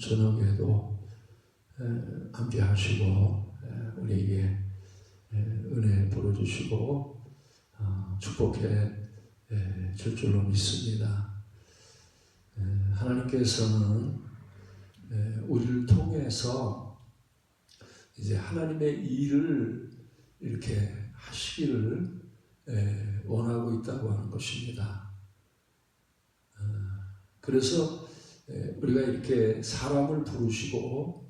저녁에도 함께 하시고 우리에게 은혜 부어주시고 축복해 줄 줄로 믿습니다. 하나님께서는 우리를 통해서 이제 하나님의 일을 이렇게 하시기를 원하고 있다고 하는 것입니다. 그래서 우리가 이렇게 사람을 부르시고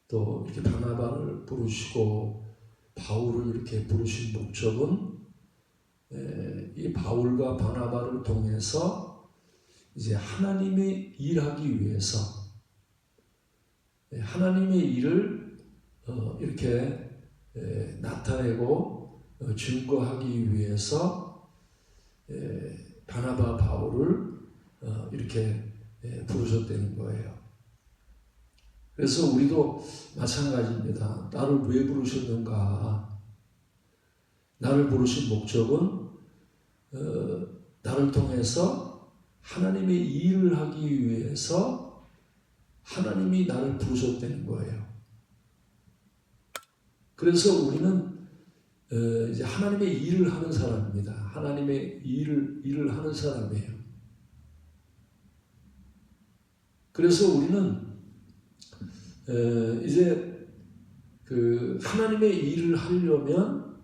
또 이렇게 바나바를 부르시고 바울을 이렇게 부르신 목적은 이 바울과 바나바를 통해서 이제 하나님의 일하기 위해서 하나님의 일을 이렇게 나타내고 증거하기 위해서 바나바 바울을 이렇게 부르셨다는 거예요. 그래서 우리도 마찬가지입니다. 나를 왜 부르셨는가? 나를 부르신 목적은 나를 통해서 하나님의 일을 하기 위해서 하나님이 나를 부르셨다는 거예요. 그래서 우리는 이제 하나님의 일을 하는 사람입니다. 하나님의 일을 하는 사람이에요. 그래서 우리는 이제 그 하나님의 일을 하려면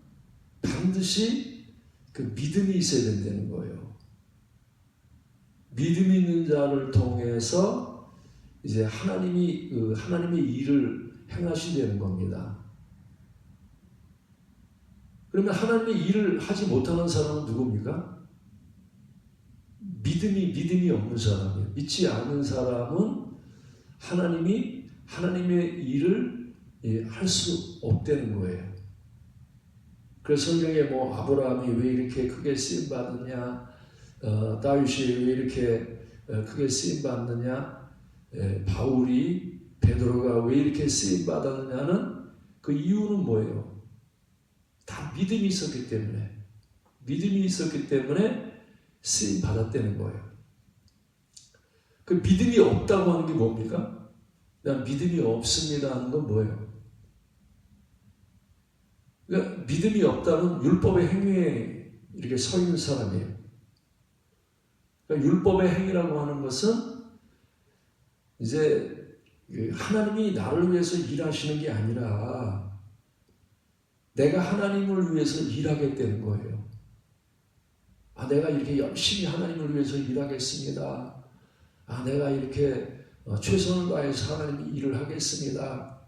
반드시 그 믿음이 있어야 된다는 거예요. 믿음 있는 자를 통해서 이제 하나님이 하나님의 일을 행하신다는 겁니다. 그러면 하나님의 일을 하지 못하는 사람은 누굽니까? 믿음이 없는 사람이에요. 믿지 않는 사람은 하나님의 일을 할 수 없다는 거예요. 그래서 성경에 아브라함이 왜 이렇게 크게 쓰임 받느냐, 다윗이 왜 이렇게 크게 쓰임 받느냐, 바울이 베드로가 왜 이렇게 쓰임 받았느냐는 그 이유는 뭐예요? 다 믿음이 있었기 때문에 쓰임 받았다는 거예요. 그 믿음이 없다고 하는 게 뭡니까? 난 믿음이 없습니다 하는 건 뭐예요? 그러니까 믿음이 없다는 율법의 행위에 이렇게 서 있는 사람이에요. 그러니까 율법의 행위라고 하는 것은 이제 하나님이 나를 위해서 일하시는 게 아니라 내가 하나님을 위해서 일하겠다는 거예요. 내가 이렇게 열심히 하나님을 위해서 일하겠습니다. 내가 이렇게 최선을 다해서 하나님의 일을 하겠습니다.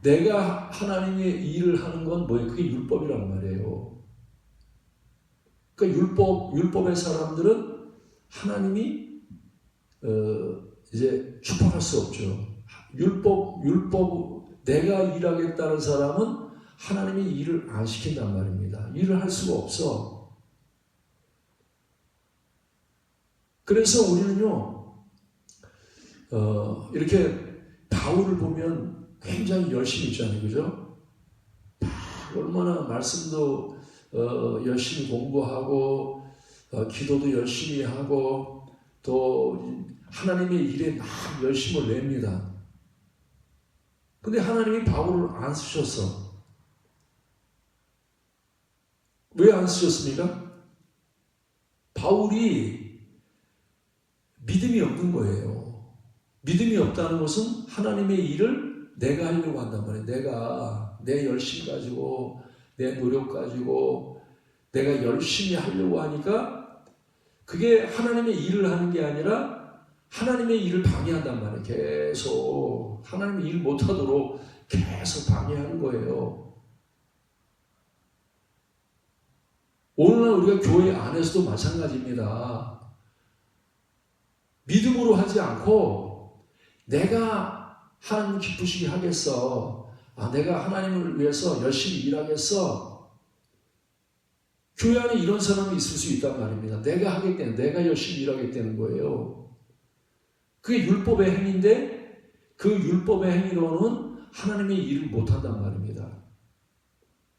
내가 하나님의 일을 하는 건 뭐예요? 그게 율법이란 말이에요. 그러니까 율법의 사람들은 하나님이 이제 축복할 수 없죠. 율법 내가 일하겠다는 사람은 하나님이 일을 안 시킨단 말입니다. 일을 할 수가 없어. 그래서 우리는요, 이렇게 바울을 보면 굉장히 열심히 있잖아요. 그죠? 얼마나 말씀도 열심히 공부하고, 기도도 열심히 하고, 또 하나님의 일에 막 열심을 냅니다. 근데 하나님이 바울을 안 쓰셨어. 왜 안 쓰셨습니까? 바울이 믿음이 없는 거예요. 믿음이 없다는 것은 하나님의 일을 내가 하려고 한단 말이에요. 내가 내 열심 가지고 내 노력 가지고 내가 열심히 하려고 하니까 그게 하나님의 일을 하는 게 아니라 하나님의 일을 방해한단 말이에요. 계속 하나님의 일 못하도록 계속 방해하는 거예요. 오늘날 우리가 교회 안에서도 마찬가지입니다. 믿음으로 하지 않고 내가 하나님 기쁘시게 하겠어. 내가 하나님을 위해서 열심히 일하겠어. 교회 안에 이런 사람이 있을 수 있단 말입니다. 내가 하겠다는, 내가 열심히 일하겠다는 거예요. 그게 율법의 행위인데 그 율법의 행위로는 하나님의 일을 못한단 말입니다.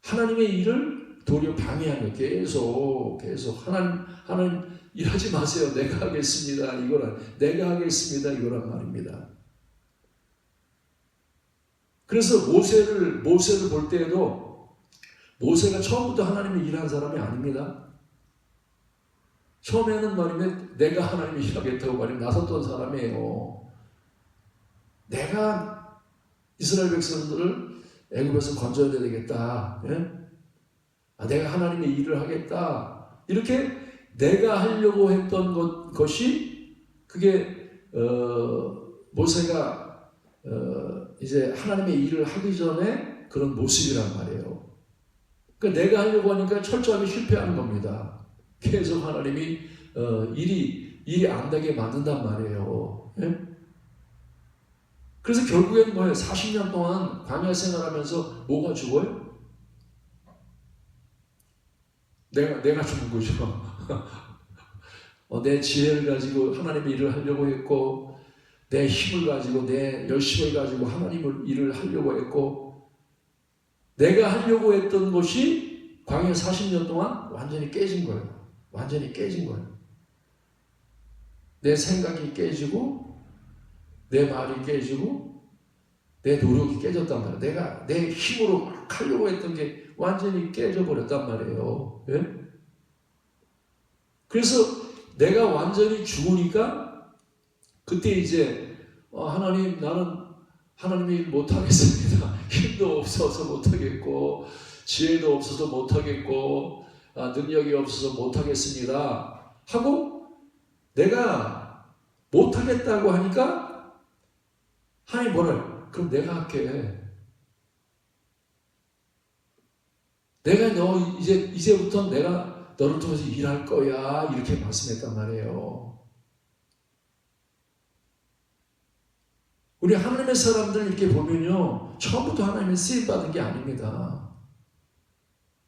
하나님의 일을 도리어 방해하는 거예요. 계속 하나님 일하지 마세요. 내가 하겠습니다. 내가 하겠습니다. 이거란 말입니다. 그래서 모세를 볼 때에도 모세가 처음부터 하나님의 일한 사람이 아닙니다. 처음에는 말이면 내가 하나님의 일하겠다고 말이면 나섰던 사람이에요. 내가 이스라엘 백성들을 애굽에서 건져야 되겠다. 내가 하나님의 일을 하겠다. 이렇게 내가 하려고 했던 것이 그게 모세가 이제 하나님의 일을 하기 전에 그런 모습이란 말이에요. 그러니까 내가 하려고 하니까 철저하게 실패하는 겁니다. 계속 하나님이 일이 안 되게 만든단 말이에요. 그래서 결국에는 뭐예요? 40년 동안 광야 생활하면서 뭐가 죽어요? 내가 죽은 거죠. 내 지혜를 가지고 하나님의 일을 하려고 했고, 내 힘을 가지고, 내 열심을 가지고 하나님의 일을 하려고 했고, 내가 하려고 했던 것이 광야 40년 동안 완전히 깨진 거예요. 완전히 깨진 거예요. 내 생각이 깨지고, 내 말이 깨지고, 내 노력이 깨졌단 말이에요. 내가 내 힘으로 막 하려고 했던 게 완전히 깨져버렸단 말이에요. 예? 그래서 내가 완전히 죽으니까 그때 이제 하나님, 나는 하나님의 일 못하겠습니다. 힘도 없어서 못하겠고 지혜도 없어서 못하겠고 능력이 없어서 못하겠습니다 하고 내가 못하겠다고 하니까 하나님 뭐래? 그럼 내가 할게. 내가 너 이제부터 내가 너를 통해서 일할 거야. 이렇게 말씀했단 말이에요. 우리 하나님의 사람들 이렇게 보면요. 처음부터 하나님의 쓰임받은 게 아닙니다.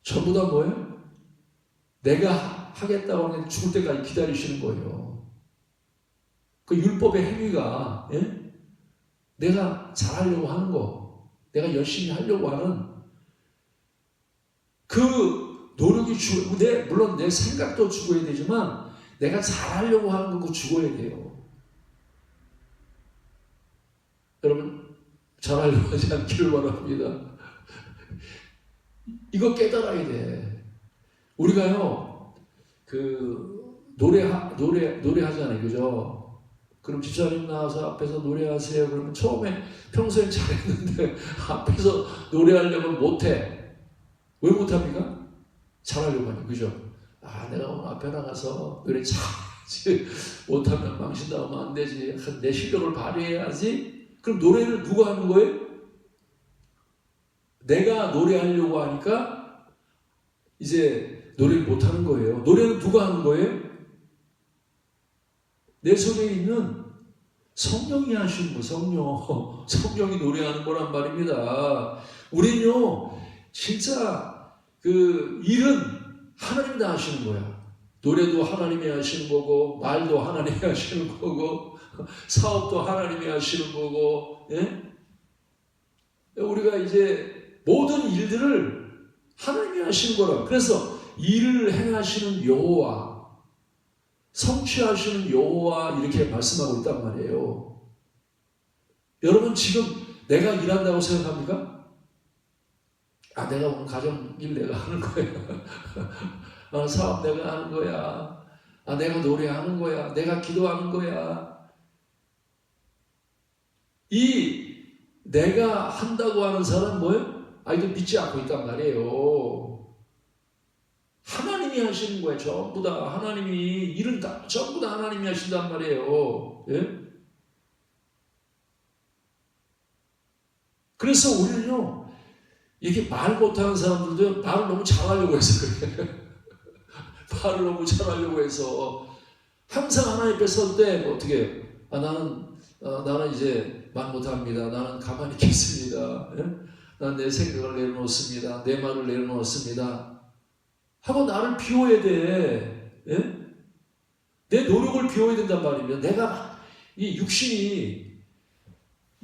전부 다 뭐예요? 내가 하겠다고 하면 죽을 때까지 기다리시는 거예요. 그 율법의 행위가 내가 잘하려고 하는 거, 내가 열심히 하려고 하는 그 노력이 물론 내 생각도 죽어야 되지만 내가 잘하려고 하는 거 그거 죽어야 돼요. 여러분 잘하려고 하지 않기를 바랍니다. 이거 깨달아야 돼. 우리가요 노래하잖아요, 그죠? 그럼 집사님 나와서 앞에서 노래하세요. 그러면 처음에 평소엔 잘했는데 앞에서 노래하려면 못해. 왜 못합니까? 잘하려고 하니, 그죠? 내가 오늘 앞에 나가서 노래 잘하지 못하면 망신당하면 안 되지. 내 실력을 발휘해야지. 그럼 노래를 누가 하는 거예요? 내가 노래하려고 하니까 이제 노래를 못하는 거예요. 노래는 누가 하는 거예요? 내 속에 있는 성령이 하시는 거, 성령이 노래하는 거란 말입니다. 우리는요, 진짜 그 일은 하나님이 다 하시는 거야. 노래도 하나님이 하시는 거고, 말도 하나님이 하시는 거고, 사업도 하나님이 하시는 거고, 우리가 이제 모든 일들을 하나님이 하시는 거라. 그래서 일을 행하시는 여호와, 성취하시는 여호와 이렇게 말씀하고 있단 말이에요. 여러분 지금 내가 일한다고 생각합니까? 내가 오늘 가정일 내가 하는 거야. 사업 내가 하는 거야. 내가 노래하는 거야. 내가 기도하는 거야. 이 내가 한다고 하는 사람은 뭐예요? 이거 믿지 않고 있단 말이에요. 하나님이 하시는 거예요. 전부 다 하나님이 일은 다 전부 다 하나님이 하신단 말이에요. 예? 그래서 우리는요 이렇게 말 못하는 사람들도 말을 너무 잘하려고 해서 그래. 말을 너무 잘하려고 해서 항상 하나님 앞에 설 때 어떻게 나는 이제 말 못합니다. 나는 가만히 있겠습니다. 예? 난 내 생각을 내려놓습니다. 내 말을 내려놓습니다. 하고 나를 비워야 돼. 예? 내 노력을 비워야 된단 말입니다. 내가 이 육신이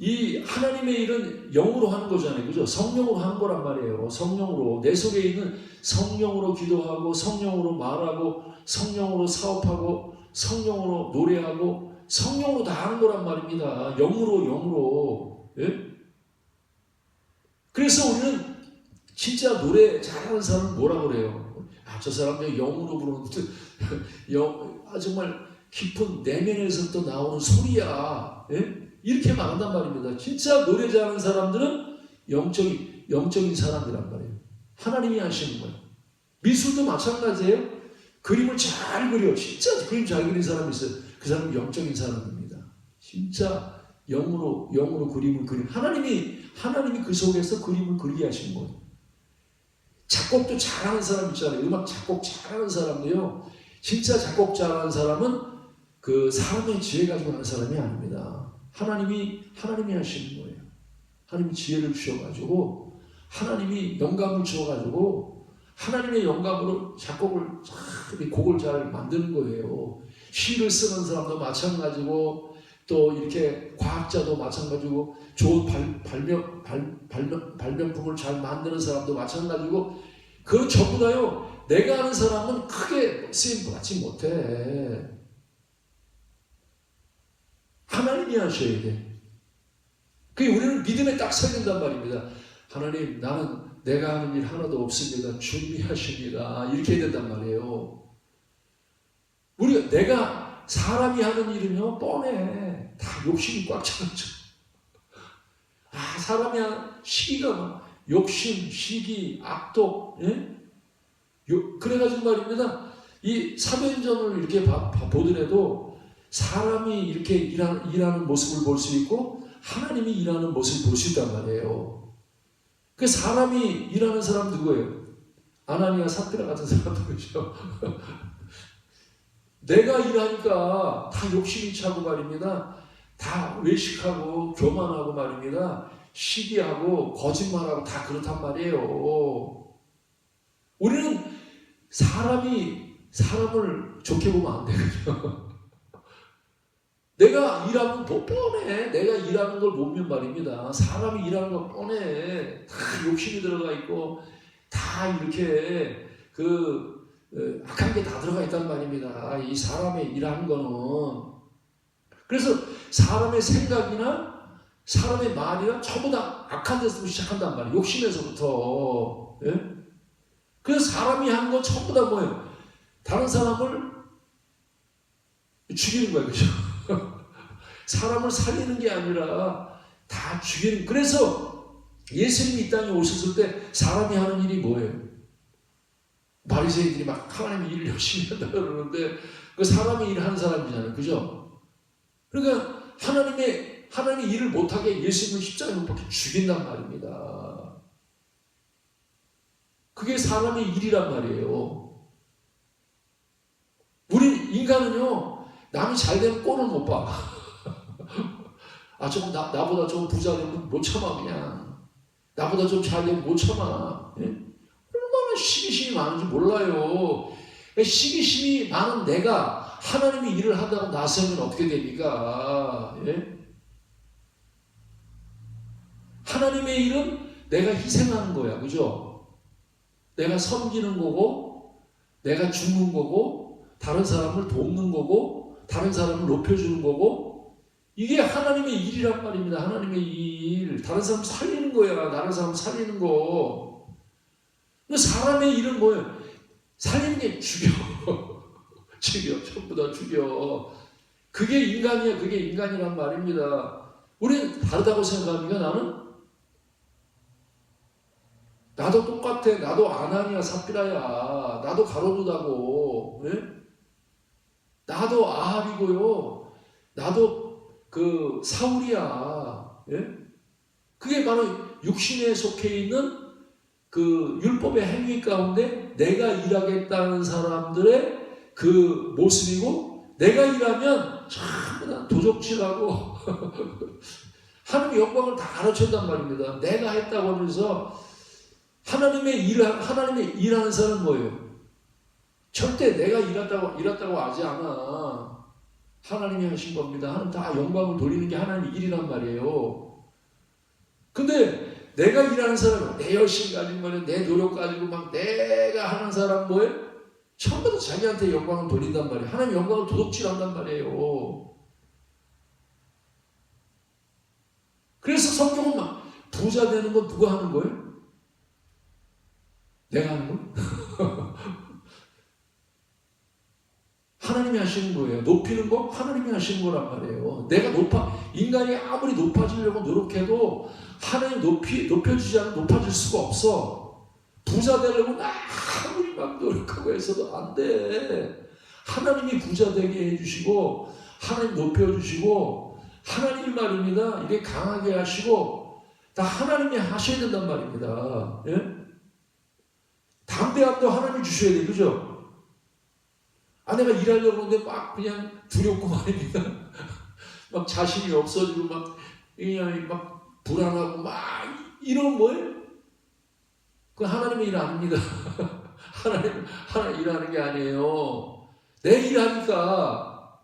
이 하나님의 일은 영으로 하는 거잖아요. 그죠? 성령으로 하는 거란 말이에요. 성령으로. 내 속에 있는 성령으로 기도하고, 성령으로 말하고, 성령으로 사업하고, 성령으로 노래하고, 성령으로 다 하는 거란 말입니다. 영으로. 예? 그래서 우리는 진짜 노래 잘하는 사람은 뭐라 그래요? 아, 저 사람들 영으로 부르는데, 정말 깊은 내면에서부터 나오는 소리야. 예? 이렇게 말한단 말입니다. 진짜 노래 잘하는 사람들은 영적인 사람이란 말이에요. 하나님이 하시는 거예요. 미술도 마찬가지예요. 그림을 잘 그려. 진짜 그림 잘 그리는 사람이 있어요. 그 사람은 영적인 사람입니다. 진짜 영으로 그림을 그리는 하나님이 그 속에서 그림을 그리게 하시는 거예요. 작곡도 잘하는 사람 있잖아요. 음악 작곡 잘하는 사람도요. 진짜 작곡 잘하는 사람은 그 사람의 지혜 가지고 하는 사람이 아닙니다. 하나님이 하시는 거예요. 하나님이 지혜를 주셔가지고, 하나님이 영감을 주어가지고, 하나님의 영감으로 곡을 잘 만드는 거예요. 시를 쓰는 사람도 마찬가지고, 또 이렇게 과학자도 마찬가지고, 좋은 발명품을 잘 만드는 사람도 마찬가지고, 그건 전부 다요, 내가 아는 사람은 크게 쓰임 받지 못해. 하나님이 하셔야 돼. 그게 우리는 믿음에 딱 서야 된단 말입니다. 하나님, 나는 내가 하는 일 하나도 없습니다. 주님이 하십니다. 이렇게 해야 된단 말이에요. 내가 사람이 하는 일은요, 뻔해. 다 욕심이 꽉 차죠. 사람이 하는 시기가 막 욕심, 시기, 악독, 예? 그래가지고 말입니다. 이 사도행전을 이렇게 보더라도 사람이 이렇게 일하는 모습을 볼 수 있고 하나님이 일하는 모습을 볼 수 있단 말이에요. 그 사람이 일하는 사람 누구예요? 아나니아 삽비라 같은 사람들이죠. 내가 일하니까 다 욕심이 차고 말입니다. 다 외식하고 교만하고 말입니다. 시기하고 거짓말하고 다 그렇단 말이에요. 우리는 사람을 좋게 보면 안 되거든요. 내가 일하면 뻔해. 내가 일하는 걸 보면 말입니다. 사람이 일하는 건 뻔해. 다 욕심이 들어가 있고 다 이렇게 악한 게 다 들어가 있단 말입니다. 이 사람의 일하는 거는. 그래서 사람의 생각이나 사람의 말이나 전부 다 악한 데서 시작한단 말이에요. 욕심에서부터. 예? 그래서 사람이 하는 건 전부 다 뭐예요? 다른 사람을 죽이는 거예요. 그죠? 사람을 살리는 게 아니라 다 죽이는. 그래서 예수님이 이 땅에 오셨을 때 사람이 하는 일이 뭐예요? 바리새인들이 막 하나님의 일을 열심히 한다 그러는데 그 사람이 일하는 사람이잖아요. 그죠? 그러니까 하나님의 일을 못하게 예수님을 십자가에 못 박혀 죽인단 말입니다. 그게 사람의 일이란 말이에요. 우리 인간은요, 남이 잘 되면 꼴을 못 봐. 조금 나보다 좀 부자 되면 못 참아, 그냥. 나보다 좀 잘 되면 못 참아. 예? 얼마나 시기심이 많은지 몰라요. 시기심이 많은 내가 하나님의 일을 한다고 나서면 어떻게 됩니까? 예? 하나님의 일은 내가 희생하는 거야. 그죠? 내가 섬기는 거고, 내가 죽는 거고, 다른 사람을 돕는 거고, 다른 사람을 높여주는 거고, 이게 하나님의 일이란 말입니다. 하나님의 일. 다른 사람 살리는 거야. 다른 사람 살리는 거. 사람의 일은 뭐예요? 살리는 게 죽여. 전부 다 죽여. 그게 인간이야. 그게 인간이란 말입니다. 우리는 다르다고 생각합니까? 나도 똑같아. 나도 아나니아 삽비라야. 나도 가룟유다고. 네? 나도 아합이고요. 나도 사울이야. 예? 그게 바로 육신에 속해 있는 그 율법의 행위 가운데 내가 일하겠다는 사람들의 그 모습이고, 내가 일하면 전부 다 도적질하고 하나님의 영광을 다 가르친단 말입니다. 내가 했다고 하면서 하나님의 일하는 사람은 뭐예요? 절대 내가 일했다고 하지 않아. 하나님이 하신 겁니다. 하나님 다 영광을 돌리는 게 하나님의 일이란 말이에요. 근데 내가 일하는 사람은 내 열심 가지고 말이야, 내 노력 가지고 막 내가 하는 사람 뭐예요? 처음부터 자기한테 영광을 돌린단 말이에요. 하나님 영광을 도둑질한단 말이에요. 그래서 성경은 막 부자 되는 거 누가 하는 거예요? 내가 하는 거? 하나님이 하시는 거예요. 높이는 거 하나님이 하시는 거란 말이에요. 인간이 아무리 높아지려고 노력해도 하나님 높여주지 않으면 높아질 수가 없어. 부자 되려고 아무리 막 노력하고 해서도 안 돼. 하나님이 부자 되게 해주시고, 하나님 높여주시고, 하나님이 말입니다. 이게 강하게 하시고, 다 하나님이 하셔야 된단 말입니다. 예? 담대함도 하나님이 주셔야 돼, 그죠? 내가 일하려고 하는데 막 그냥 두렵고 말입니다. 막 자신이 없어지고 그냥 막 불안하고 막 이런 뭐예요? 그 하나님의 일 아닙니다. 하나님 일하는 게 아니에요. 내 일하니까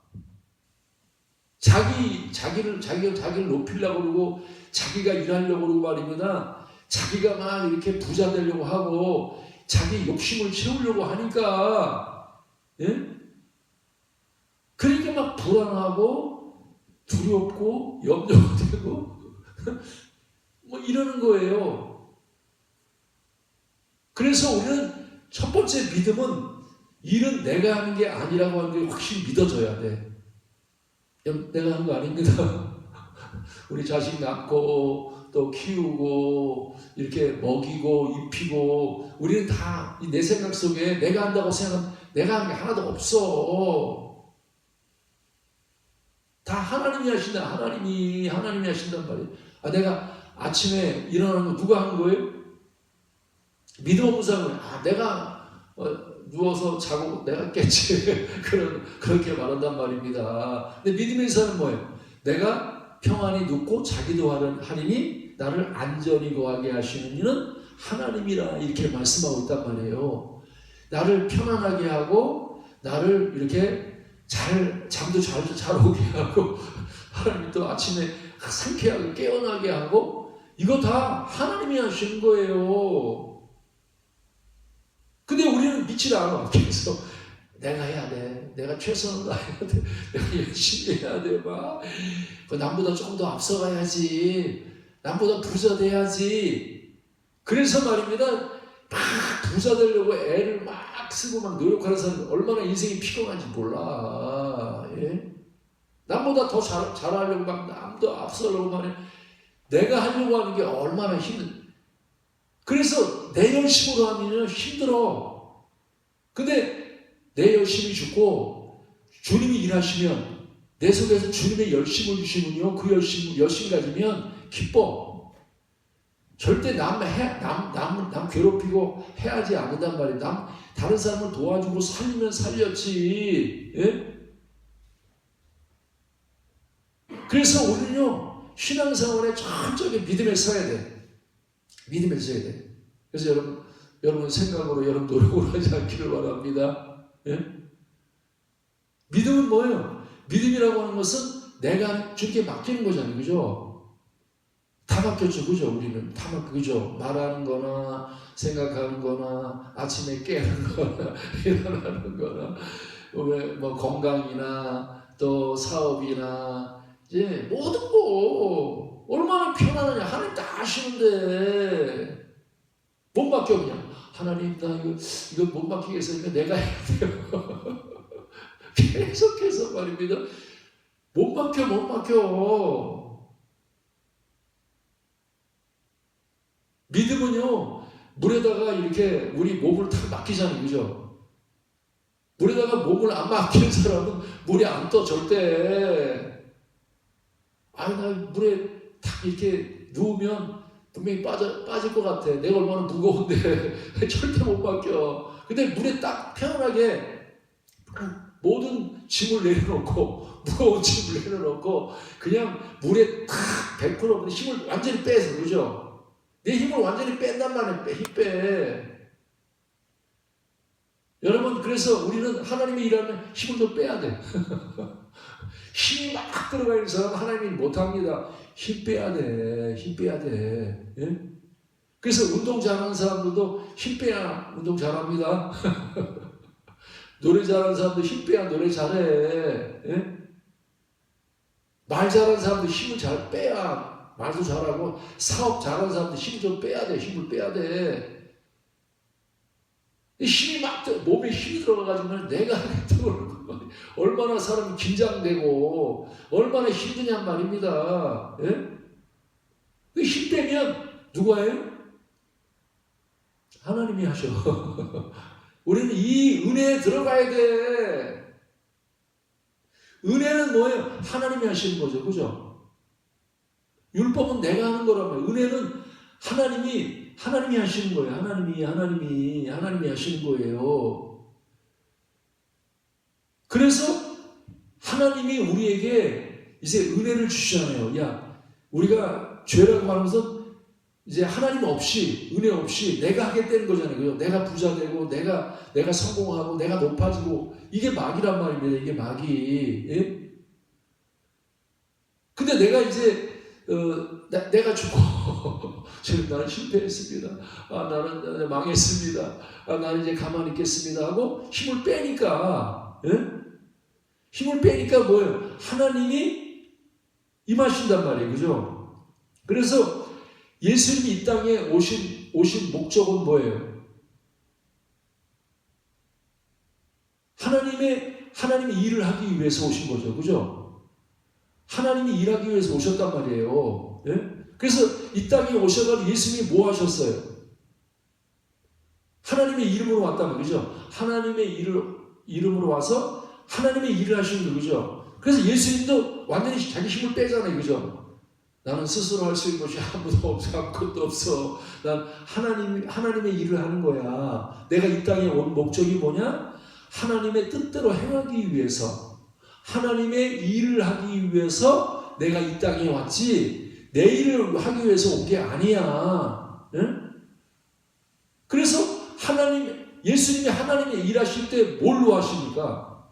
자기를 높이려고 그러고 자기가 일하려고 그러고 말입니다. 자기가 막 이렇게 부자 되려고 하고 자기 욕심을 채우려고 하니까 예? 그러니까 막 불안하고 두렵고 염려가 되고 뭐 이러는 거예요. 그래서 우리는 첫 번째 믿음은 일은 내가 하는 게 아니라고 하는 게 확실히 믿어져야 돼. 내가 하는 거 아닙니다. 우리 자식 낳고 또 키우고 이렇게 먹이고 입히고 우리는 다 내 생각 속에 내가 한다고 생각하면 내가 하는 게 하나도 없어. 다 하나님이 하신다. 하나님이 하신단 말이에요. 내가 아침에 일어나는 거 누가 하는 거예요? 믿음 없는 사람은 내가 누워서 자고 내가 깼지. 그렇게 말한단 말입니다. 근데 믿음의 사람은 뭐예요? 내가 평안히 눕고 자기도 하리니 나를 안전히 거하게 하시는 이는 하나님이라 이렇게 말씀하고 있단 말이에요. 나를 편안하게 하고 나를 이렇게 잠도 잘 오게 하고 하나님이 또 아침에 상쾌하게 깨어나게 하고 이거 다 하나님이 하시는 거예요. 근데 우리는 믿지 않아. 그래서 내가 해야 돼. 내가 최선을 다해야 돼. 내가 열심히 해야 돼. 남보다 조금 더 앞서가야지. 남보다 부자 돼야지. 그래서 말입니다. 막 부자 되려고 애를 막 쓰고 막 노력하는 사람은 얼마나 인생이 피곤한지 몰라. 예? 남보다 더 잘하려고 막 남도 앞서려고 말해. 내가 하려고 하는 게 얼마나 그래서 내 열심으로 하면 힘들어. 근데 내 열심이 죽고 주님이 일하시면 내 속에서 주님의 열심을 주시면요. 그 열심 가지면 기뻐. 절대 남 괴롭히고 해하지 않는단 말이에요. 다른 사람을 도와주고 살리면 살렸지. 예? 그래서 우리는요, 신앙생활에 철저하게 믿음에 서야 돼. 믿음에 서야 돼. 그래서 여러분 생각으로, 여러분 노력으로 하지 않기를 바랍니다. 예? 믿음은 뭐예요? 믿음이라고 하는 것은 내가 주님께 맡기는 거잖아요. 그죠? 다 맡겼죠. 그죠? 우리는 다 그죠? 말하는 거나 생각하는 거나 아침에 깨는 거나 일어나는 거나 뭐 건강이나 또 사업이나 이제 모든 거 얼마나 편안하냐. 하나님 다 아시는데 못 맡겨. 그냥 하나님 나 이거 못 맡기겠으니까 내가 해야 돼요. 계속해서 말입니다. 못 맡겨. 믿음은요, 물에다가 이렇게 우리 몸을 탁 맡기잖아요. 그죠? 물에다가 몸을 안 맡기는 사람은 물에 안 떠, 절대. 나 물에 탁 이렇게 누우면 분명히 빠질 것 같아. 내가 얼마나 무거운데. 절대 못 맡겨. 근데 물에 딱 편안하게 모든 짐을 내려놓고, 무거운 짐을 내려놓고, 그냥 물에 탁 100% 힘을 완전히 빼서, 그죠? 내 힘을 완전히 뺀단 말이에요. 힘 빼. 여러분, 그래서 우리는 하나님의 일하면 힘을 더 빼야 돼. 힘이 막 들어가 있는 사람 하나님이 못합니다. 힘 빼야 돼. 힘 빼야 돼. 예? 그래서 운동 잘하는 사람들도 힘 빼야 운동 잘합니다. 노래 잘하는 사람도 힘 빼야 노래 잘해. 예? 말 잘하는 사람도 힘을 잘 빼야 말도 잘하고, 사업 잘하는 사람도 힘 좀 빼야 돼. 힘을 빼야 돼. 힘이 막 몸에 힘이 들어가가지고 내가 하겠다고 그러는 얼마나 사람이 긴장되고 얼마나 힘드냔 말입니다. 예? 힘 빼면 누가 해요? 하나님이 하셔. 우리는 이 은혜에 들어가야 돼. 은혜는 뭐예요? 하나님이 하시는 거죠. 그죠? 율법은 내가 하는 거라면, 은혜는 하나님이 하시는 거예요. 하나님이 하시는 거예요. 그래서 하나님이 우리에게 이제 은혜를 주시잖아요. 야, 우리가 죄라고 하면서 이제 하나님 없이, 은혜 없이 내가 하겠다는 거잖아요. 그죠? 내가 부자 되고, 내가 성공하고, 내가 높아지고, 이게 마귀란 말입니다. 이게 마귀. 예? 근데 내가 이제, 내가 죽고, 지금 나는 실패했습니다. 나는 망했습니다. 나는 이제 가만히 있겠습니다. 하고 힘을 빼니까, 예? 힘을 빼니까 뭐예요? 하나님이 임하신단 말이에요. 그죠? 그래서 예수님이 이 땅에 오신 목적은 뭐예요? 하나님의 일을 하기 위해서 오신 거죠. 그죠? 하나님이 일하기 위해서 오셨단 말이에요. 예? 그래서 이 땅에 오셔가지고 예수님이 뭐 하셨어요? 하나님의 이름으로 왔단 말이죠. 하나님의 이름으로 와서 하나님의 일을 하시는 거죠. 그죠? 그래서 예수님도 완전히 자기 힘을 빼잖아요. 그죠? 나는 스스로 할 수 있는 것이 아무것도 없어. 난 하나님의 일을 하는 거야. 내가 이 땅에 온 목적이 뭐냐? 하나님의 뜻대로 행하기 위해서, 하나님의 일을 하기 위해서 내가 이 땅에 왔지, 내 일을 하기 위해서 온 게 아니야. 응? 그래서 예수님이 하나님의 일하실 때 뭘로 하십니까?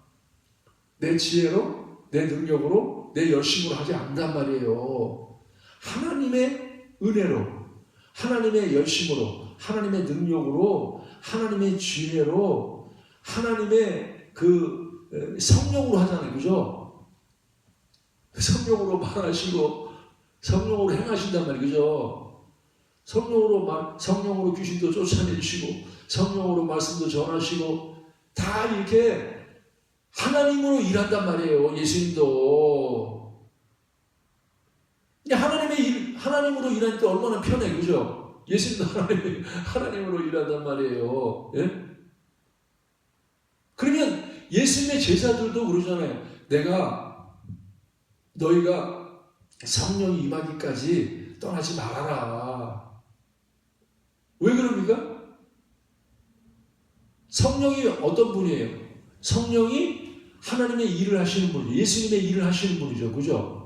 내 지혜로, 내 능력으로, 내 열심으로 하지 않단 말이에요. 하나님의 은혜로, 하나님의 열심으로, 하나님의 능력으로, 하나님의 지혜로, 하나님의 그 성령으로 하잖아요. 그죠? 성령으로 말하시고 성령으로 행하신단 말이에요. 그죠? 성령으로 귀신도 쫓아내시고 성령으로 말씀도 전하시고 다 이렇게 하나님으로 일한단 말이에요. 예수님도. 하나님으로 일하니까 얼마나 편해. 그죠? 예수님도 하나님으로 일한단 말이에요. 예? 그러면 예수님의 제자들도 그러잖아요. 너희가 성령이 임하기까지 떠나지 말아라. 왜 그럽니까? 성령이 어떤 분이에요? 성령이 하나님의 일을 하시는 분이죠. 예수님의 일을 하시는 분이죠. 그죠?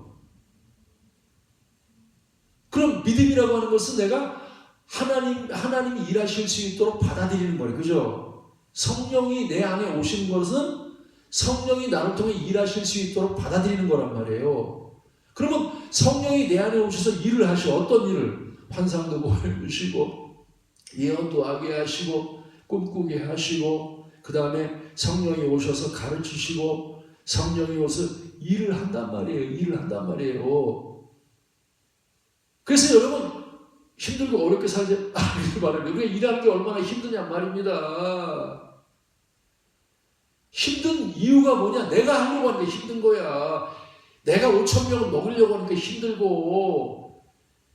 그럼 믿음이라고 하는 것은 내가 하나님이 일하실 수 있도록 받아들이는 거예요. 그죠? 성령이 내 안에 오신 것은 성령이 나를 통해 일하실 수 있도록 받아들이는 거란 말이에요. 그러면 성령이 내 안에 오셔서 일을 하시고, 어떤 일을? 환상도 보여주시고, 예언도 하게 하시고, 꿈꾸게 하시고, 그 다음에 성령이 오셔서 가르치시고, 성령이 오셔서 일을 한단 말이에요. 그래서 여러분, 힘들고 어렵게 살지 말아요. 우리가 일하는 게 얼마나 힘드냐 말입니다. 힘든 이유가 뭐냐? 내가 하려고 하는 게 힘든 거야. 내가 5,000명을 먹으려고 하니까 힘들고,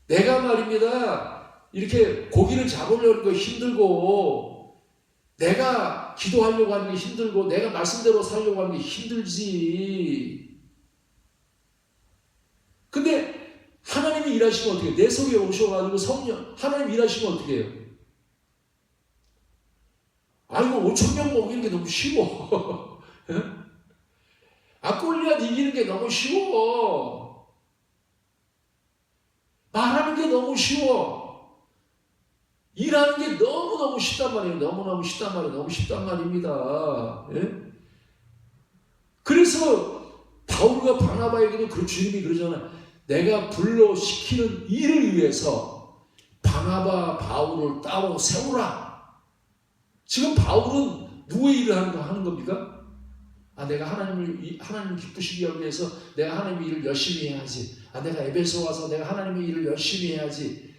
내가 말입니다, 이렇게 고기를 잡으려고 하는 거 힘들고, 내가 기도하려고 하는 게 힘들고, 내가 말씀대로 살려고 하는 게 힘들지. 근데 하나님이 일하시면 어떻게 해요? 내 속에 오셔가지고 하나님 일하시면 어떻게 해요? 아이고, 5,000명 먹이는 게 너무 쉬워. 골리앗 이기는 게 너무 쉬워. 말하는 게 너무 쉬워. 일하는 게 너무너무 쉽단 말이에요. 너무 쉽단 말입니다. 예? 그래서 바울과 바나바에게도 그 주님이 그러잖아요. 내가 불러시키는 일을 위해서 바나바 바울을 따로 세우라. 지금 바울은 누구의 일을 하는 겁니까? 내가 하나님을 기쁘시게 하기 위해서 내가 하나님의 일을 열심히 해야지. 내가 에베소 와서 내가 하나님의 일을 열심히 해야지.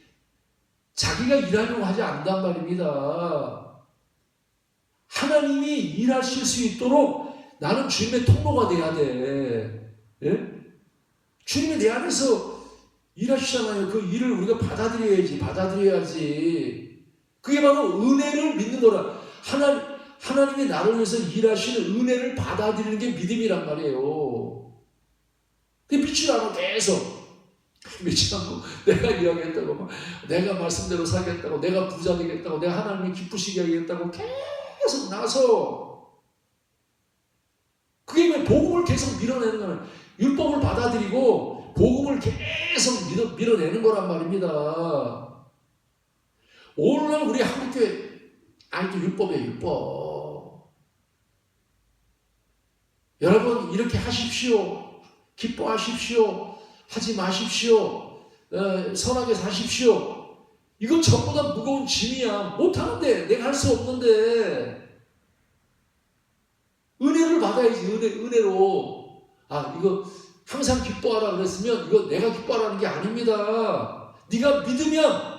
자기가 일하려고 하지 않단 말입니다. 하나님이 일하실 수 있도록 나는 주님의 통로가 돼야 돼. 예? 주님이 내 안에서 일하시잖아요. 그 일을 우리가 받아들여야지. 그게 바로 은혜를 믿는 거라. 하나님이 나를 위해서 일하시는 은혜를 받아들이는 게 믿음이란 말이에요. 근데 믿지 않고 계속 믿지 않고 내가 일하겠다고, 내가 말씀대로 살겠다고, 내가 부자 되겠다고, 내가 하나님이 기쁘시게 하겠다고 계속 나서 그게 왜 복음을 계속 밀어내는 거는 율법을 받아들이고 복음을 계속 밀어내는 거란 말입니다. 오늘날 우리 한국교회 또 율법이에요. 율법. 여러분 이렇게 하십시오. 기뻐하십시오. 하지 마십시오. 선하게 사십시오. 이건 전부 다 무거운 짐이야. 못하는데, 내가 할 수 없는데 은혜를 받아야지. 은혜로. 이거 항상 기뻐하라 그랬으면 이거 내가 기뻐하라는 게 아닙니다. 네가 믿으면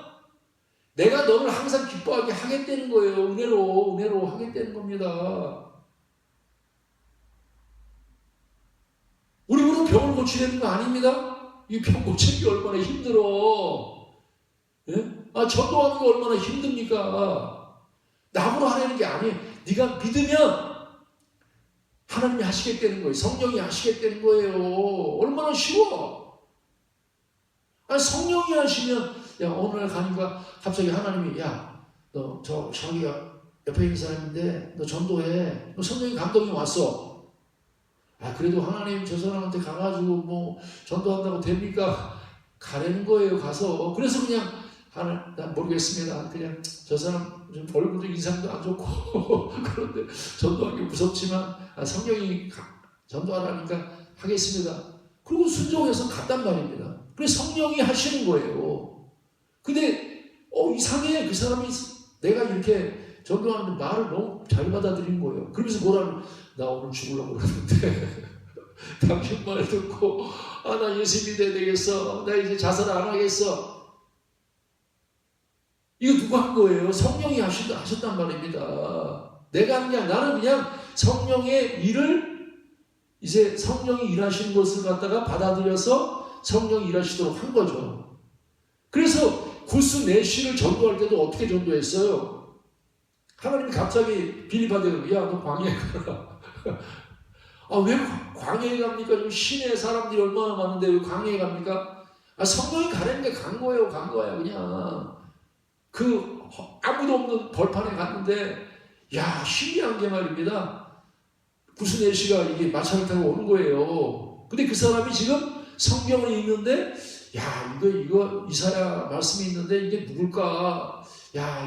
내가 너를 항상 기뻐하게 하겠다는 거예요. 은혜로 하겠다는 겁니다. 우리 그럼 병을 고치려는 거 아닙니다. 이 병 고치는 게 얼마나 힘들어. 예? 전도하는 게 얼마나 힘듭니까? 남으로 하려는 게 아니에요. 네가 믿으면 하나님이 하시겠다는 거예요. 성령이 하시겠다는 거예요. 얼마나 쉬워. 성령이 하시면 오늘 가니까 갑자기 하나님이 너 저기 옆에 있는 사람인데 너 전도해. 너 성령이 감동이 왔어. 그래도 하나님 저 사람한테 가가지고 전도한다고 됩니까? 가라는 거예요. 가서. 그래서 그냥 난 모르겠습니다. 그냥 저 사람 좀 얼굴도 인상도 안 좋고 그런데 전도하기 무섭지만 성령이 전도하라니까 하겠습니다. 그리고 순종해서 갔단 말입니다. 그래서 성령이 하시는 거예요. 근데 이상해. 그 사람이 내가 이렇게 전도하는데 말을 너무 잘 받아들이는 거예요. 그러면서 나 오늘 죽으려고 그러는데 당신 말 듣고 나 예수 믿어야 되겠어. 나 이제 자살 안 하겠어. 이거 누가 한 거예요? 성령이 하셨단 말입니다. 내가 한 게 아니라 나는 그냥 성령의 일을 이제 성령이 일하시는 것을 갖다가 받아들여서 성령이 일하시도록 한 거죠. 그래서 구스 내시를 전도할 때도 어떻게 전도했어요? 하나님이 갑자기 빌립한테 너 광야에 가라. 왜 광야에 갑니까? 지금 시내 사람들이 얼마나 많은데 왜 광야에 갑니까? 성령이 가라는데 간 거예요. 간 거야 그냥. 아무도 없는 벌판에 갔는데 신기한 게 말입니다. 구스네시가 이게 마차를 타고 오는 거예요. 근데 그 사람이 지금 성경을 읽는데 이거 이사야 말씀이 있는데 이게 누굴까?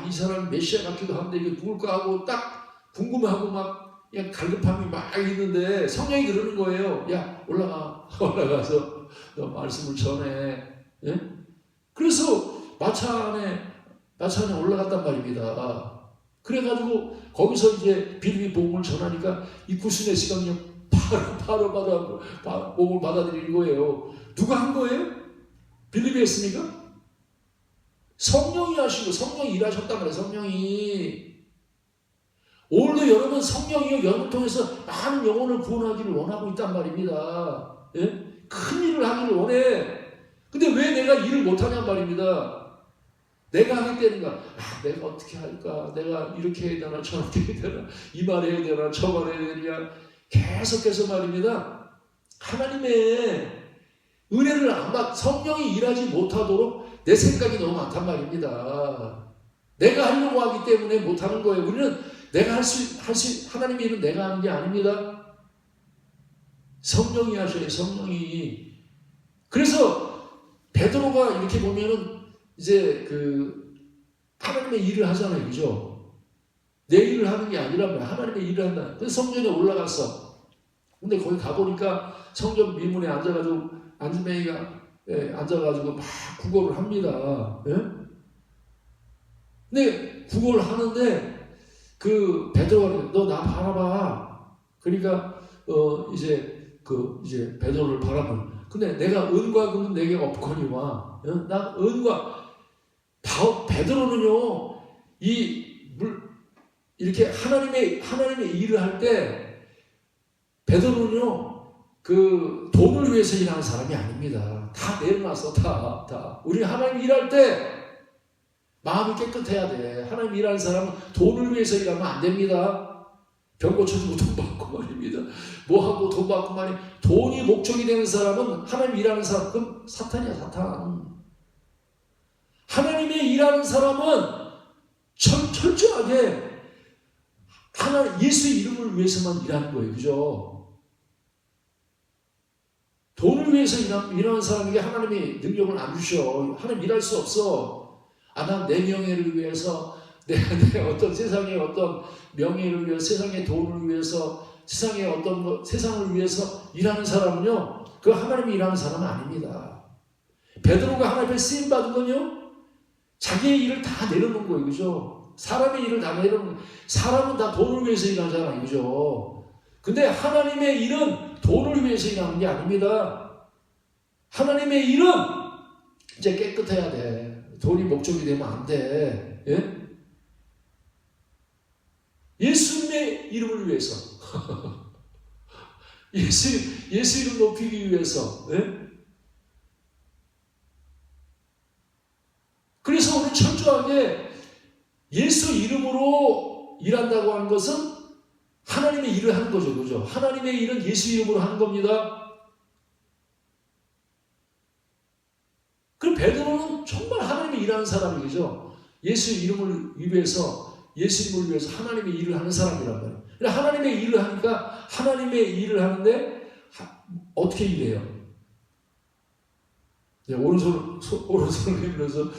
이 사람 메시아 같기도 한데 이게 누굴까 하고 딱 궁금해하고 막 그냥 갈급함이 막 있는데 성령이 그러는 거예요. 올라가서 너 말씀을 전해. 예? 그래서 마차 안에 올라갔단 말입니다. 그래가지고 거기서 이제 빌립이 복음을 전하니까 이 구스네시가 그냥 바로 복음을 받아들이는 거예요. 누가 한 거예요? 빌립이 했습니까? 성령이 하신 거, 성령이 일하셨단 말이에요. 성령이. 오늘도 여러분 성령이 여러분 통해서 많은 영혼을 구원하기를 원하고 있단 말입니다. 예? 큰 일을 하기를 원해. 근데 왜 내가 일을 못하냔 말입니다. 내가 하겠다는가? 내가 어떻게 할까? 내가 이렇게 해야 되나? 저렇게 해야 되나? 이 말 해야 되나? 저 말 해야 되냐? 계속해서 말입니다. 하나님의 은혜를 성령이 일하지 못하도록 내 생각이 너무 많단 말입니다. 내가 하려고 하기 때문에 못하는 거예요. 우리는 내가 하나님의 일은 내가 하는 게 아닙니다. 성령이 하셔요. 성령이. 그래서 베드로가 이렇게 보면은 이제 하나님의 일을 하잖아요. 그죠? 내 일을 하는 게 아니라 하나님의 일을 한다. 그래서 성전에 올라갔어. 근데 거기 가보니까 성전 미문에 앉아가지고 안진뱅이가 앉아가지고 막 구걸을 합니다. 예? 근데 구걸을 하는데 그 베드로가 너 나 바라봐. 그러니까 이제 베드로를 바라보는. 근데 내가 은과 금은 내게 없거니와. 나 은과 베드로는요 이렇게 하나님의 일을 할 때 베드로는요 그 돈을 위해서 일하는 사람이 아닙니다. 다 내려놔서 다 우리 하나님 일할 때 마음이 깨끗해야 돼. 하나님 일하는 사람은 돈을 위해서 일하면 안 됩니다. 병 고쳐주고 돈 받고 말입니다. 뭐하고 돈 받고 말이 돈이 목적이 되는 사람은 하나님 일하는 사람 그럼 사탄이야 사탄. 하나님의 일하는 사람은 철저하게 예수의 이름을 위해서만 일하는 거예요. 그죠? 돈을 위해서 일하는 사람에게 하나님이 능력을 안 주셔. 하나님 일할 수 없어. 난 내 명예를 위해서 내 어떤 세상의 어떤 명예를 위해서 세상의 돈을 위해서 세상의 어떤 세상을 위해서 일하는 사람은요 그 하나님이 일하는 사람은 아닙니다. 베드로가 하나님 앞에 쓰임 받은 건요 자기의 일을 다 내려놓은 거예요. 그죠? 사람의 일을 다 내려놓은 거예요. 사람은 다 돈을 위해서 일하잖아요. 그죠? 근데 하나님의 일은 돈을 위해서 일하는 게 아닙니다. 하나님의 일은 이제 깨끗해야 돼. 돈이 목적이 되면 안 돼. 예? 예수님의 이름을 위해서 예수 이름 높이기 위해서. 예? 그래서 우리는 철저하게 예수 이름으로 일한다고 하는 것은 하나님의 일을 하는 거죠. 그죠? 하나님의 일은 예수 이름으로 하는 겁니다. 그럼 베드로는 정말 하나님의 일하는 사람이죠. 예수 이름을 위해서 예수 이름을 위해서 하나님의 일을 하는 사람이란 말이에요. 하나님의 일을 하니까 하나님의 일을 하는데 어떻게 일해요? 오른손을 내밀어서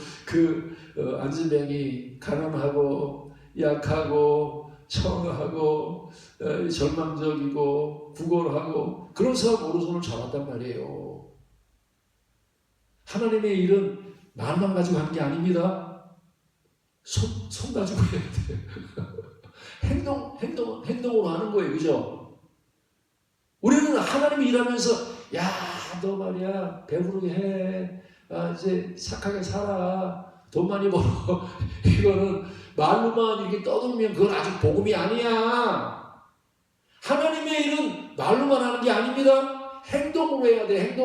안진뱅이 가난하고 약하고 청하고 절망적이고 구걸하고 그런 사람 오른손을 잡았단 말이에요. 하나님의 일은 말만 가지고 하는 게 아닙니다. 손 가지고 해야 돼요. 행동으로 하는 거예요. 그죠? 우리는 하나님이 일하면서 너 말이야 배부르게 해. 이제 착하게 살아. 돈 많이 벌어. 이거는 말로만 이렇게 떠들면 그건 아직 복음이 아니야. 하나님의 일은 말로만 하는 게 아닙니다. 행동으로 해야 돼.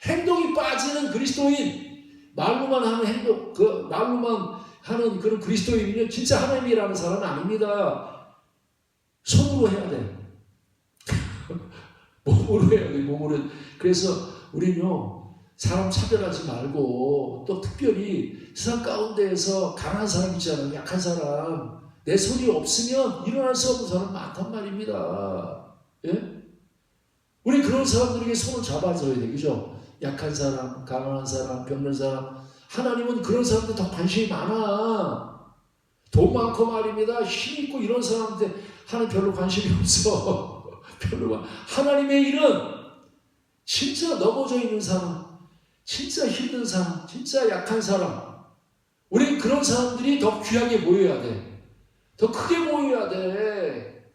행동이 빠지는 그리스도인, 말로만 하는 행동, 말로만 하는 그런 그리스도인은요, 진짜 하나님이라는 사람은 아닙니다. 손으로 해야 돼. 몸으로 해야 돼, 몸으로. 그래서 우리는요, 사람 차별하지 말고, 또 특별히 세상 가운데에서 강한 사람 있잖아요, 약한 사람. 내 손이 없으면 일어날 수 없는 사람 많단 말입니다. 예? 우리 그런 사람들에게 손을 잡아줘야 돼, 그죠? 약한 사람, 가난한 사람, 병든 사람. 하나님은 그런 사람들 더 관심이 많아. 돈 많고 말입니다. 힘 있고 이런 사람한테 하나님 별로 관심이 없어. 하나님의 일은 진짜 넘어져 있는 사람, 진짜 힘든 사람, 진짜 약한 사람. 우리 그런 사람들이 더 귀하게 모여야 돼. 더 크게 모여야 돼.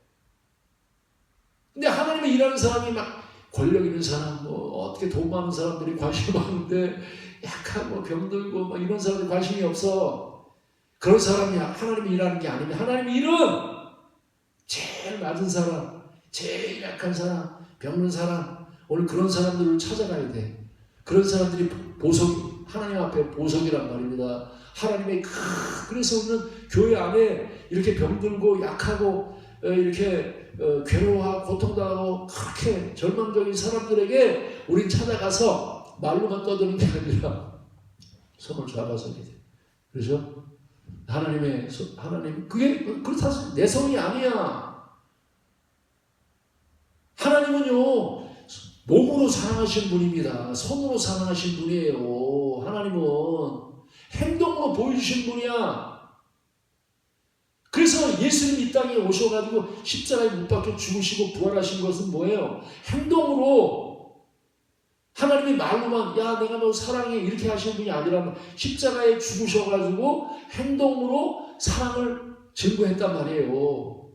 근데 하나님의 일하는 사람이 막 권력 있는 사람, 어떻게 돈 많은 사람들이 관심이 많은데 약하고 병들고 막 이런 사람들 관심이 없어. 그런 사람이 하나님이 일하는 게 아닙니다. 하나님의 일은 제일 낮은 사람, 제일 약한 사람, 병든 사람, 오늘 그런 사람들을 찾아가야 돼. 그런 사람들이 하나님 앞에 보석이란 말입니다. 하나님의 그래서 우리는 교회 안에 이렇게 병들고 약하고 이렇게 괴로워하고 고통당하고 그렇게 절망적인 사람들에게 우린 찾아가서 말로만 떠드는 게 아니라 손을 잡아서 그렇죠? 하나님 그게 사실 내 손이 아니야. 하나님은요 몸으로 사랑하신 분입니다. 손으로 사랑하신 분이에요. 하나님은 행동으로 보여주신 분이야. 그래서 그래서 예수님 이 땅에 오셔가지고 십자가에 못 박혀 죽으시고 부활하신 것은 뭐예요? 행동으로, 하나님이 말로만 야 내가 너 사랑해 이렇게 하시는 분이 아니라 십자가에 죽으셔가지고 행동으로 사랑을 증거했단 말이에요.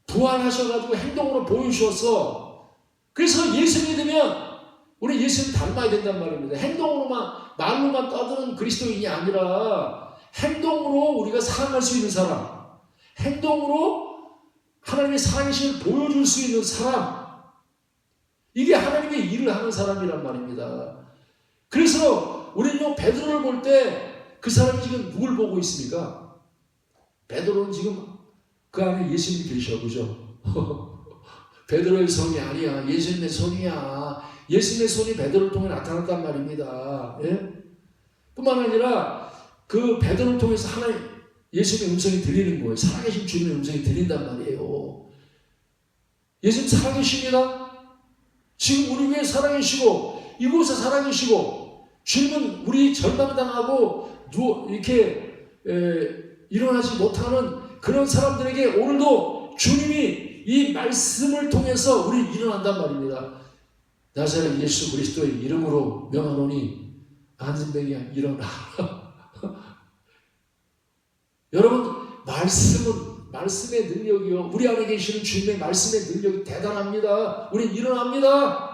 부활하셔가지고 행동으로 보여주셔서, 그래서 예수 믿으면 우리 예수님 닮아야 된단 말입니다. 행동으로만 말로만 떠드는 그리스도인이 아니라 행동으로 우리가 사랑할 수 있는 사람, 행동으로 하나님의 사랑이심을 보여줄 수 있는 사람, 이게 하나님의 일을 하는 사람이란 말입니다. 그래서 우리는 베드로를 볼 때 그 사람이 지금 누굴 보고 있습니까? 베드로는 지금 그 안에 예수님이 계셔, 그죠? 베드로의 손이 아니야. 예수님의 손이야. 예수님의 손이 베드로를 통해 나타났단 말입니다. 예? 뿐만 아니라 그 베드로를 통해서 하나님 예수님의 음성이 들리는 거예요. 살아계신 주님의 음성이 들린단 말이에요. 예수님 살아계십니다. 지금 우리 위해 살아계시고 이곳에 살아계시고, 주님은 우리 절망당하고 이렇게 일어나지 못하는 그런 사람들에게 오늘도 주님이 이 말씀을 통해서 우리 일어난단 말입니다. 나사렛 예수 그리스도의 이름으로 명하노니 안진뱅이야 일어나. 여러분, 말씀의 능력이요, 우리 안에 계시는 주님의 말씀의 능력이 대단합니다. 우리 일어납니다.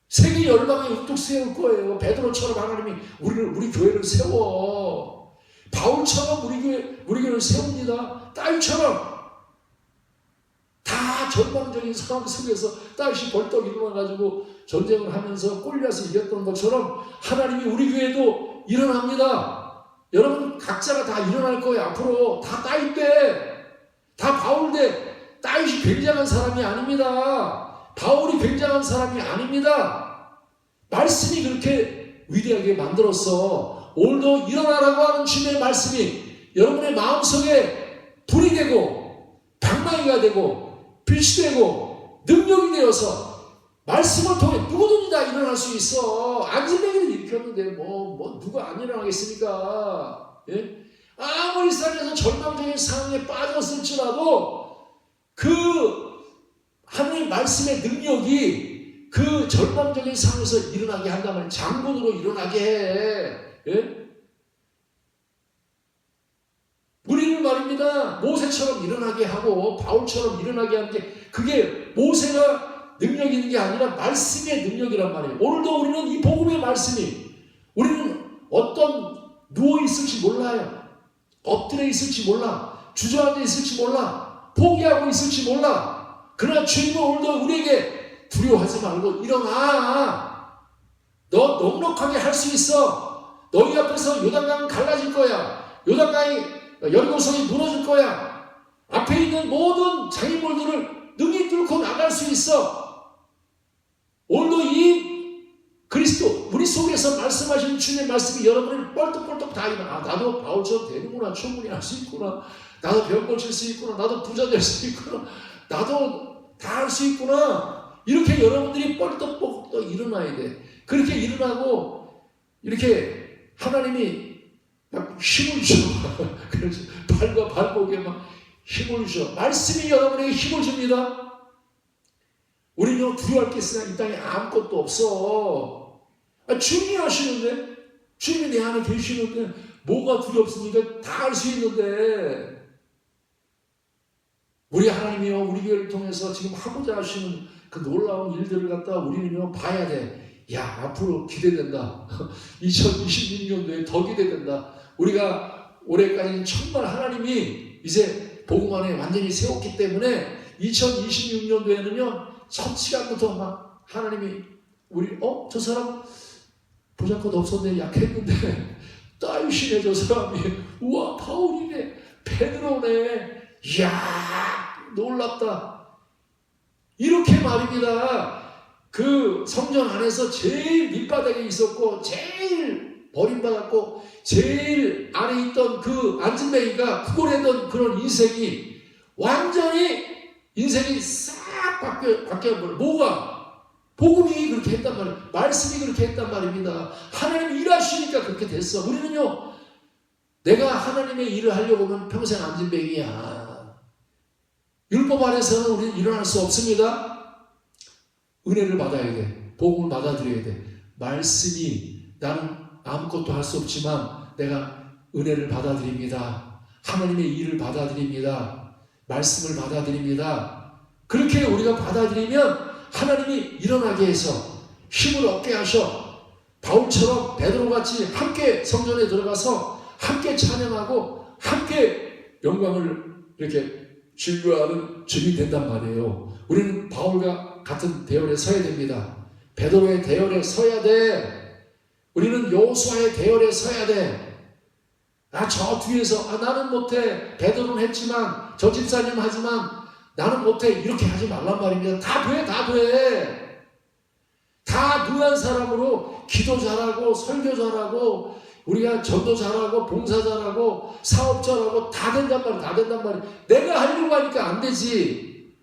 세계 열방에 우뚝 세울 거예요. 베드로처럼 하나님이 우리 교회를 세워. 바울처럼 우리 교회를 세웁니다. 다윗처럼 다 전방적인 상황 속에서 다윗이 벌떡 일어나가지고 전쟁을 하면서 골리앗을 이겼던 것처럼 하나님이 우리 교회도 일어납니다. 여러분, 각자가 다 일어날 거예요. 앞으로 다 다윗 돼, 다 바울 돼. 다윗이 굉장한 사람이 아닙니다. 바울이 굉장한 사람이 아닙니다. 말씀이 그렇게 위대하게 만들었어. 오늘도 일어나라고 하는 주님의 말씀이 여러분의 마음속에 불이 되고 방망이가 되고 빛이 되고 능력이 되어서 말씀을 통해 누구든지 다 일어날 수 있어. 안진뱅이를 일으켰는데 누가 안 일어나겠습니까? 예? 아무리 세상에서 절망적인 상황에 빠졌을지라도 그 하나님의 말씀의 능력이 그 절망적인 상황에서 일어나게 한다면 장군으로 일어나게 해. 예? 우리는 말입니다, 모세처럼 일어나게 하고 바울처럼 일어나게 하는 게, 그게 모세가 능력 있는 게 아니라 말씀의 능력이란 말이에요. 오늘도 우리는 이 복음의 말씀이, 우리는 누워 있을지 몰라요. 엎드려 있을지 몰라. 주저앉아 있을지 몰라. 포기하고 있을지 몰라. 그러나 주님은 오늘도 우리에게 두려워하지 말고 일어나. 너 넉넉하게 할 수 있어. 너희 앞에서 요단강은 갈라질 거야. 요단강이, 여리고성이 무너질 거야. 앞에 있는 모든 장애물들을 능히 뚫고 나갈 수 있어. 오늘도 이 그리스도, 우리 속에서 말씀하시는 주님의 말씀이 여러분을 뻘떡뻘떡 다 일어나. 나도 바울처럼 되는구나. 충분히 할 수 있구나. 나도 병 고칠 수 있구나. 나도 부자 될 수 있구나. 나도 다 할 수 있구나. 이렇게 여러분들이 뻘떡뻘떡 일어나야 돼. 그렇게 일어나고 이렇게 하나님이 막 힘을 줘. 그래서 발과 발목에 막 힘을 줘. 말씀이 여러분에게 힘을 줍니다. 우리는 두려워할 게 있으나 이 땅에 아무것도 없어. 주님이 하시는데, 주님이 내 안에 계시는데 뭐가 두렵습니까? 다 할 수 있는데. 우리 하나님이요, 우리 교회를 통해서 지금 하고자 하시는 그 놀라운 일들을 갖다 우리는요 봐야 돼. 야, 앞으로 기대된다. 2026년도에 더 기대된다. 우리가 올해까지는 정말 하나님이 이제 복음 안에 완전히 세웠기 때문에 2026년도에는요 첫 시간부터 막 하나님이 저 사람 보잘것 없었는데 약했는데 다윗이네, 저 사람이. 우와, 바울이네, 베드로네. 이야, 놀랍다. 이렇게 말입니다. 그 성전 안에서 제일 밑바닥에 있었고 제일 버림받았고 제일 안에 있던 그 안진뱅이가 구걸했던 그런 인생이 완전히 인생이 싹 바뀌어버려. 뭐가? 복음이 그렇게 했단 말이에요. 말씀이 그렇게 했단 말입니다. 하나님이 일하시니까 그렇게 됐어. 우리는요 내가 하나님의 일을 하려고 하면 평생 안진뱅이야. 율법 아래서는 우리는 일어날 수 없습니다. 은혜를 받아야 돼. 복음을 받아들여야 돼. 말씀이 나는 아무것도 할 수 없지만 내가 은혜를 받아들입니다. 하나님의 일을 받아들입니다. 말씀을 받아들입니다. 그렇게 우리가 받아들이면 하나님이 일어나게 해서 힘을 얻게 하셔. 바울처럼 베드로같이 함께 성전에 들어가서 함께 찬양하고 함께 영광을 이렇게 즐거워하는 주님이 된단 말이에요. 우리는 바울과 같은 대열에 서야 됩니다. 베드로의 대열에 서야 돼. 우리는 여호수아의 대열에 서야 돼. 저 뒤에서 나는 못해. 베드로는 했지만 저 집사님 하지만 나는 못해. 이렇게 하지 말란 말입니다. 다 돼. 다 누한 사람으로 기도 잘하고 설교 잘하고 우리가 전도 잘하고 봉사 잘하고 사업 잘하고 다 된단 말이야. 내가 하려고 하니까 안 되지.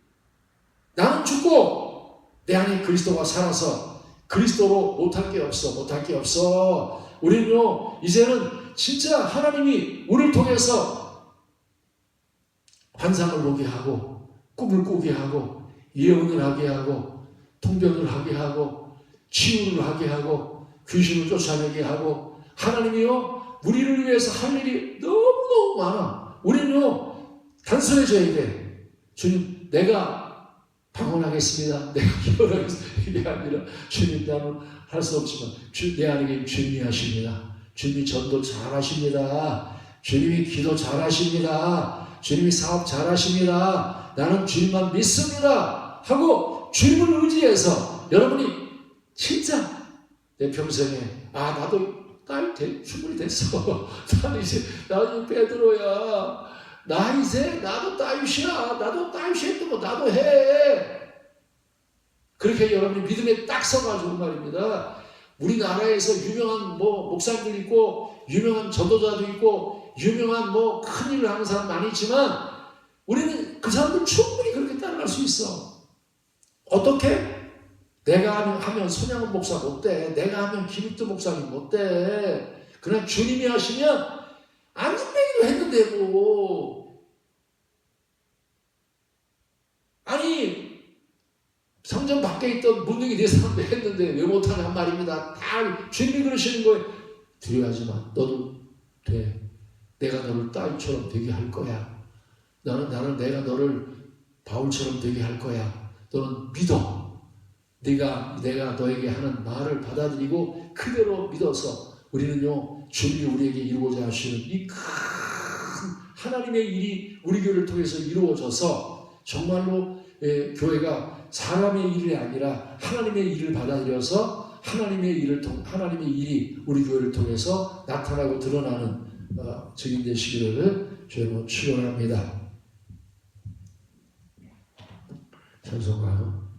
나는 죽고 내 안에 그리스도가 살아서 그리스도로 못할 게 없어. 우리는요 이제는 진짜 하나님이 우리를 통해서 환상을 보게 하고 꿈을 꾸게 하고 예언을 하게 하고 통변을 하게 하고 치유를 하게 하고 귀신을 쫓아내게 하고 하나님이요 우리를 위해서 할 일이 너무너무 많아. 우리는요 단순해져야 돼. 주님 내가 방언하겠습니다. 내가 기도하겠습니다. 이게 아니라 주님 나는 할 수 없지만 내 안에 주님이 하십니다. 주님이 전도 잘하십니다. 주님이 기도 잘하십니다. 주님이 사업 잘하십니다. 나는 주님만 믿습니다. 하고 주님을 의지해서 여러분이 진짜 내 평생에 나도 충분히 됐어. 나는 이제 베드로야. 나도 따윗이야. 했던 거 나도 해. 그렇게 여러분이 믿음에 딱 서가지고 말입니다. 우리나라에서 유명한 목사님들 있고 유명한 전도자도 있고 유명한 큰 일을 하는 사람 많이 있지만 우리는 그 사람들 충분히 그렇게 따라갈 수 있어. 어떻게? 내가 하면 손양원 목사 못돼. 내가 하면 김익두 목사님 못돼. 그냥 주님이 하시면 안진뱅이도 했는데 아니 성전 밖에 있던 문둥이 네 사람도 했는데 왜 못하냐 말입니다. 다 주님이 그러시는 거예요. 두려워하지 마. 너도 돼. 내가 너를 딸처럼 되게 할 거야. 내가 너를 바울처럼 되게 할 거야. 너는 믿어. 내가 너에게 하는 말을 받아들이고 그대로 믿어서 우리는요 주님이 우리에게 이루고자 하시는 이 큰 하나님의 일이 우리 교회를 통해서 이루어져서 정말로 교회가 사람의 일이 아니라 하나님의 일을 받아들여서 하나님의 일이 우리 교회를 통해서 나타나고 드러나는 증인 되시기를 주님으로 축원합니다. 찬송가요.